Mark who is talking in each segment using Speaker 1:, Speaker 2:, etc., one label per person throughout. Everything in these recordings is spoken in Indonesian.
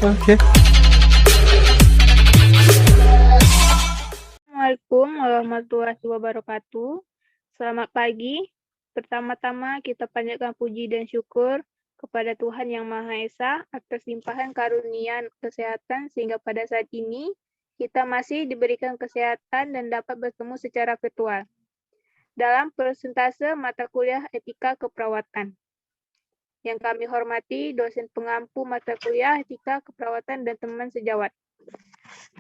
Speaker 1: Oke.
Speaker 2: Assalamualaikum warahmatullahi wabarakatuh. Selamat pagi. Pertama-tama kita panjatkan puji dan syukur kepada Tuhan Yang Maha Esa atas limpahan karunia kesehatan sehingga pada saat ini kita masih diberikan kesehatan dan dapat bertemu secara virtual dalam persentase mata kuliah etika keperawatan. Yang kami hormati dosen pengampu mata kuliah etika keperawatan dan teman sejawat.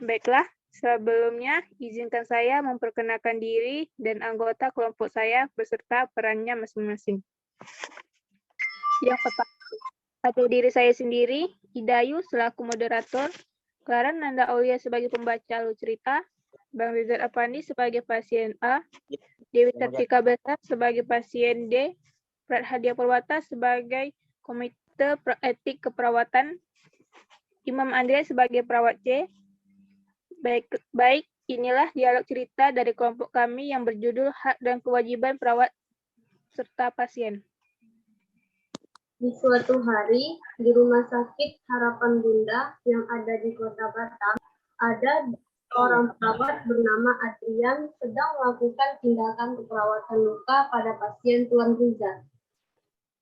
Speaker 2: Baiklah, sebelumnya izinkan saya memperkenalkan diri dan anggota kelompok saya beserta perannya masing-masing. Yang pertama, ada diri saya sendiri, Idayu selaku moderator, Clara Nanda Aulia sebagai pembaca alur cerita, Bang Rizal Apandi sebagai pasien A, Dewi Tartika Besa sebagai pasien D, Prat Hadia Purwata sebagai komite etik keperawatan, Imam Andre sebagai perawat C. Baik, inilah dialog cerita dari kelompok kami yang berjudul Hak dan Kewajiban Perawat serta Pasien.
Speaker 3: Di suatu hari, di Rumah Sakit Harapan Bunda yang ada di Kota Batam, ada seorang perawat bernama Adrian sedang melakukan tindakan keperawatan luka pada pasien Tuan Riza.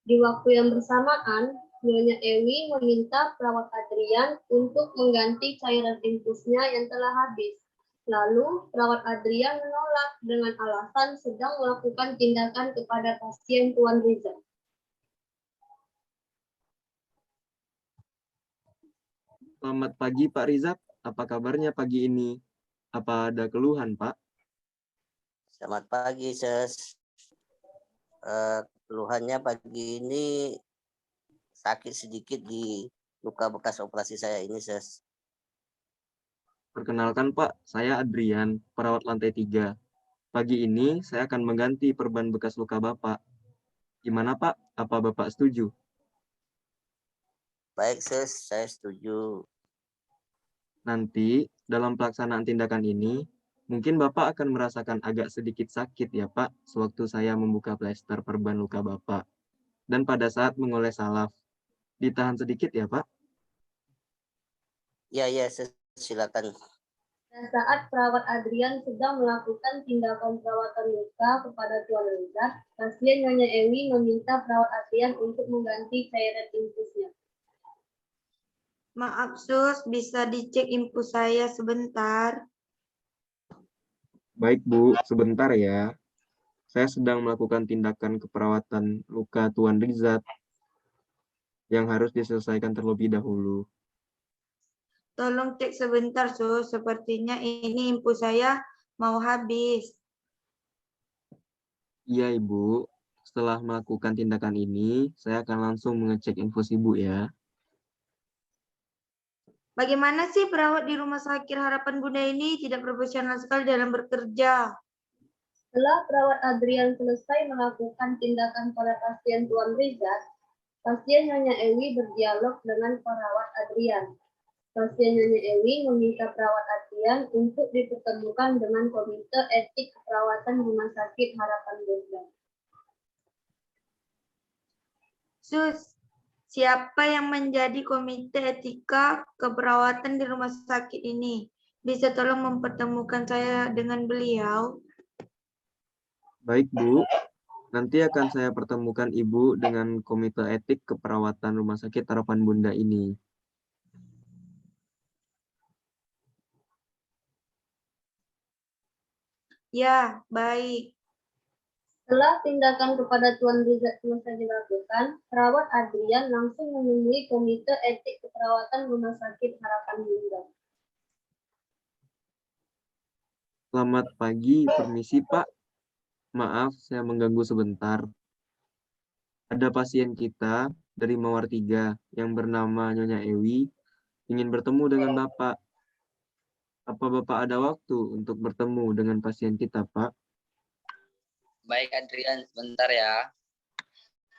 Speaker 3: Di waktu yang bersamaan, Nyonya Ewi meminta perawat Adrian untuk mengganti cairan infusnya yang telah habis. Lalu, perawat Adrian menolak dengan alasan sedang melakukan tindakan kepada pasien Tuan Riza.
Speaker 4: Selamat pagi Pak Rizak, apa kabarnya pagi ini? Apa ada keluhan Pak?
Speaker 5: Selamat pagi, Ses. Keluhannya pagi ini sakit sedikit di luka bekas operasi saya ini, Ses.
Speaker 4: Perkenalkan Pak, saya Adrian, perawat lantai 3. Pagi ini saya akan mengganti perban bekas luka Bapak. Gimana Pak? Apa Bapak setuju?
Speaker 5: Baik, Ses, saya setuju.
Speaker 4: Nanti, dalam pelaksanaan tindakan ini, mungkin Bapak akan merasakan agak sedikit sakit ya Pak, sewaktu saya membuka plester perban luka Bapak. Dan pada saat mengoles salaf. Ditahan sedikit ya Pak?
Speaker 5: Ya, Ses, silakan.
Speaker 3: Dan saat perawat Adrian sedang melakukan tindakan perawatan luka kepada Tuan Riza, pasien Nyonya Ewi meminta perawat Adrian untuk mengganti cairan infusnya.
Speaker 6: Maaf Sus, bisa dicek infus saya sebentar?
Speaker 4: Baik Bu, sebentar ya. Saya sedang melakukan tindakan keperawatan luka Tuan Rizat yang harus diselesaikan terlebih dahulu.
Speaker 6: Tolong cek sebentar Sus, sepertinya ini infus saya mau habis.
Speaker 4: Iya Ibu, setelah melakukan tindakan ini, saya akan langsung mengecek infus Ibu ya.
Speaker 6: Bagaimana sih perawat di Rumah Sakit Harapan Bunda ini tidak profesional sekali dalam bekerja?
Speaker 3: Setelah perawat Adrian selesai melakukan tindakan pada pasien Tuan Riza, pasien Nyonya Ewi berdialog dengan perawat Adrian. Pasien Nyonya Ewi meminta perawat Adrian untuk dipertemukan dengan Komite Etik Keperawatan Rumah Sakit Harapan Bunda.
Speaker 6: Sus, siapa yang menjadi komite etika keperawatan di rumah sakit ini? Bisa tolong mempertemukan saya dengan beliau?
Speaker 4: Baik Bu, nanti akan saya pertemukan Ibu dengan Komite Etik Keperawatan Rumah Sakit Harapan Bunda ini.
Speaker 6: Ya, baik.
Speaker 3: Setelah tindakan kepada Tuan Riza selesai dilakukan, perawat Adrian langsung menemui Komite Etik Keperawatan Rumah Sakit Harapan Bunda.
Speaker 4: Selamat pagi, permisi Pak. Maaf, saya mengganggu sebentar. Ada pasien kita dari Mawar 3 yang bernama Nyonya Ewi ingin bertemu dengan Bapak. Apa Bapak ada waktu untuk bertemu dengan pasien kita, Pak?
Speaker 5: Baik, Adrian, sebentar ya.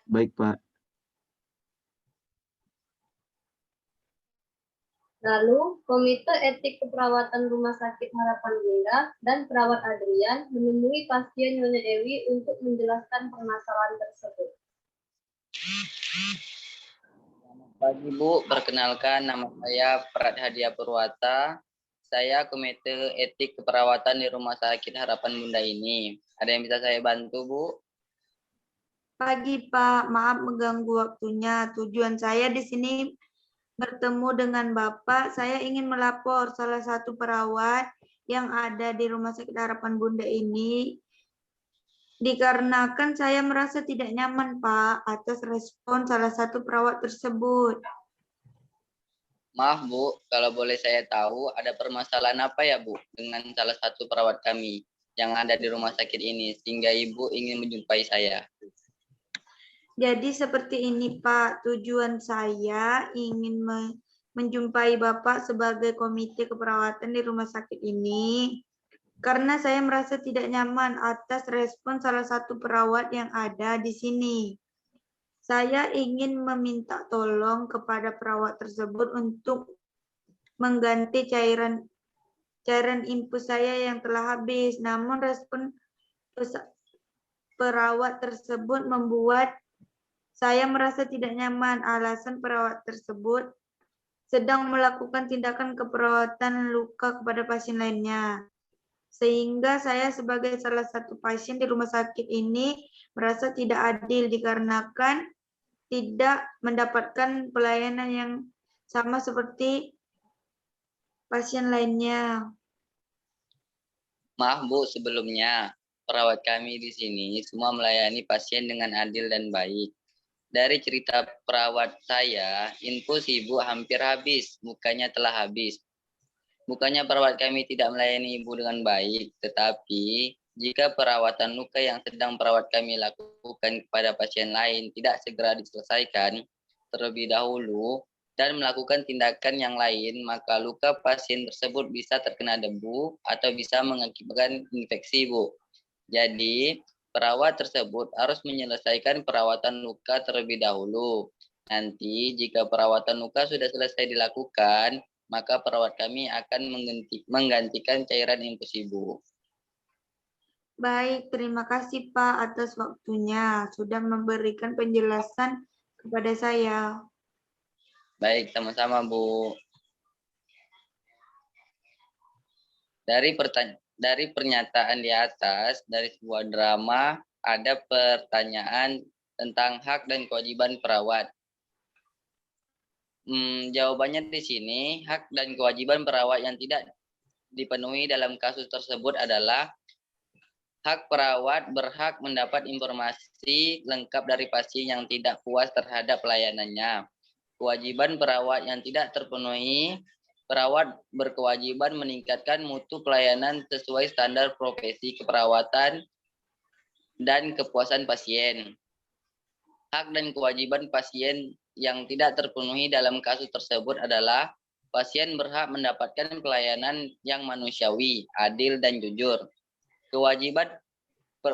Speaker 4: Baik, Pak.
Speaker 3: Lalu, Komite Etik Keperawatan Rumah Sakit Harapan Bunda dan perawat Adrian menemui pasien Nyonya Ewi untuk menjelaskan permasalahan tersebut.
Speaker 1: Pagi Bu, perkenalkan nama saya Prat Hadiah Purwata. Saya Komite Etik Keperawatan di Rumah Sakit Harapan Bunda ini. Ada yang bisa saya bantu Bu?
Speaker 6: Pagi Pak, maaf mengganggu waktunya. Tujuan saya di sini bertemu dengan Bapak. Saya ingin melapor salah satu perawat yang ada di Rumah Sakit Harapan Bunda ini. Dikarenakan saya merasa tidak nyaman Pak atas respon salah satu perawat tersebut.
Speaker 1: Maaf Bu, kalau boleh saya tahu ada permasalahan apa ya Bu dengan salah satu perawat kami yang ada di rumah sakit ini sehingga Ibu ingin menjumpai saya.
Speaker 6: Jadi seperti ini Pak, tujuan saya ingin menjumpai Bapak sebagai komite keperawatan di rumah sakit ini karena saya merasa tidak nyaman atas respon salah satu perawat yang ada di sini. Saya ingin meminta tolong kepada perawat tersebut untuk mengganti cairan infus saya yang telah habis. Namun respon perawat tersebut membuat saya merasa tidak nyaman. Alasan perawat tersebut sedang melakukan tindakan keperawatan luka kepada pasien lainnya. Sehingga saya sebagai salah satu pasien di rumah sakit ini merasa tidak adil dikarenakan tidak mendapatkan pelayanan yang sama seperti pasien lainnya.
Speaker 1: Maaf Bu, sebelumnya perawat kami di sini semua melayani pasien dengan adil dan baik. Dari cerita perawat saya, infus Ibu hampir habis, bukannya telah habis. Bukannya perawat kami tidak melayani Ibu dengan baik, tetapi jika perawatan luka yang sedang perawat kami lakukan kepada pasien lain tidak segera diselesaikan terlebih dahulu dan melakukan tindakan yang lain, maka luka pasien tersebut bisa terkena debu atau bisa mengakibatkan infeksi, Bu. Jadi, perawat tersebut harus menyelesaikan perawatan luka terlebih dahulu. Nanti, jika perawatan luka sudah selesai dilakukan, maka perawat kami akan menggantikan cairan infus Ibu.
Speaker 6: Baik, terima kasih Pak atas waktunya. Sudah memberikan penjelasan kepada saya.
Speaker 1: Baik, sama-sama Bu. Dari pernyataan di atas, dari sebuah drama, ada pertanyaan tentang hak dan kewajiban perawat. Jawabannya di sini, hak dan kewajiban perawat yang tidak dipenuhi dalam kasus tersebut adalah hak perawat berhak mendapat informasi lengkap dari pasien yang tidak puas terhadap pelayanannya. Kewajiban perawat yang tidak terpenuhi, perawat berkewajiban meningkatkan mutu pelayanan sesuai standar profesi keperawatan dan kepuasan pasien. Hak dan kewajiban pasien yang tidak terpenuhi dalam kasus tersebut adalah pasien berhak mendapatkan pelayanan yang manusiawi, adil, dan jujur. Kewajiban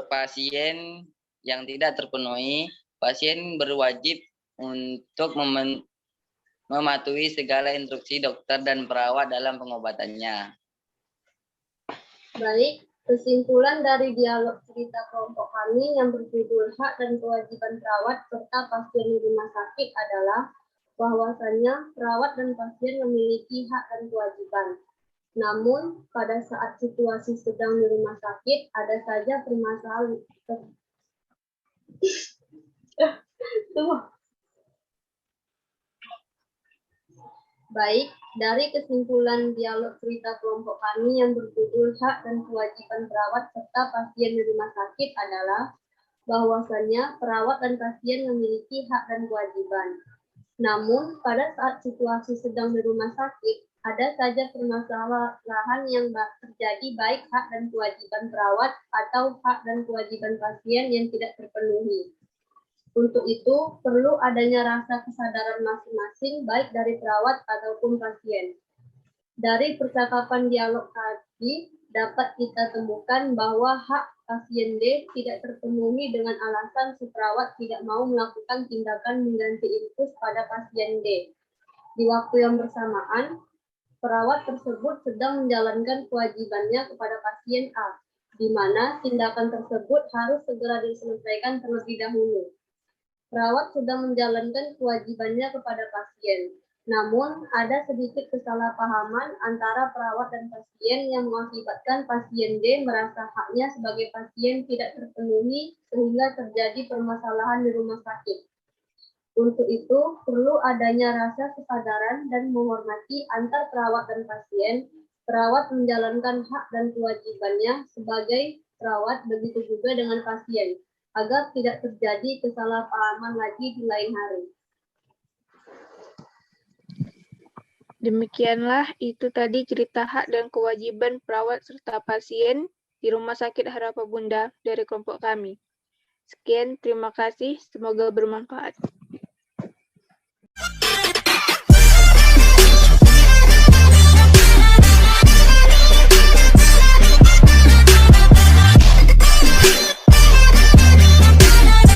Speaker 1: pasien yang tidak terpenuhi, pasien berwajib untuk mematuhi segala instruksi dokter dan perawat dalam pengobatannya.
Speaker 3: Baik, kesimpulan dari dialog cerita kelompok kami yang berjudul Hak dan Kewajiban Perawat serta Pasien di Rumah Sakit adalah bahwasannya perawat dan pasien memiliki hak dan kewajiban. Namun, pada saat situasi sedang di rumah sakit, ada saja permasalahan. Baik, dari kesimpulan dialog cerita kelompok kami yang berjudul Hak dan Kewajiban Perawat serta Pasien di Rumah Sakit adalah bahwasannya perawat dan pasien memiliki hak dan kewajiban. Namun, pada saat situasi sedang di rumah sakit, ada saja permasalahan yang terjadi baik hak dan kewajiban perawat atau hak dan kewajiban pasien yang tidak terpenuhi. Untuk itu, perlu adanya rasa kesadaran masing-masing baik dari perawat ataupun pasien. Dari percakapan dialog tadi, dapat kita temukan bahwa hak pasien D tidak terpenuhi dengan alasan si perawat tidak mau melakukan tindakan mengganti infus pada pasien D. Di waktu yang bersamaan, perawat tersebut sedang menjalankan kewajibannya kepada pasien A, di mana tindakan tersebut harus segera diselesaikan terlebih dahulu. Perawat sudah menjalankan kewajibannya kepada pasien. Namun, ada sedikit kesalahpahaman antara perawat dan pasien yang mengakibatkan pasien D merasa haknya sebagai pasien tidak terpenuhi sehingga terjadi permasalahan di rumah sakit. Untuk itu, perlu adanya rasa kesadaran dan menghormati antar perawat dan pasien. Perawat menjalankan hak dan kewajibannya sebagai perawat, begitu juga dengan pasien, agar tidak terjadi kesalahpahaman lagi di lain hari.
Speaker 2: Demikianlah itu tadi cerita hak dan kewajiban perawat serta pasien di Rumah Sakit Harapan Bunda dari kelompok kami. Sekian, terima kasih. Semoga bermanfaat.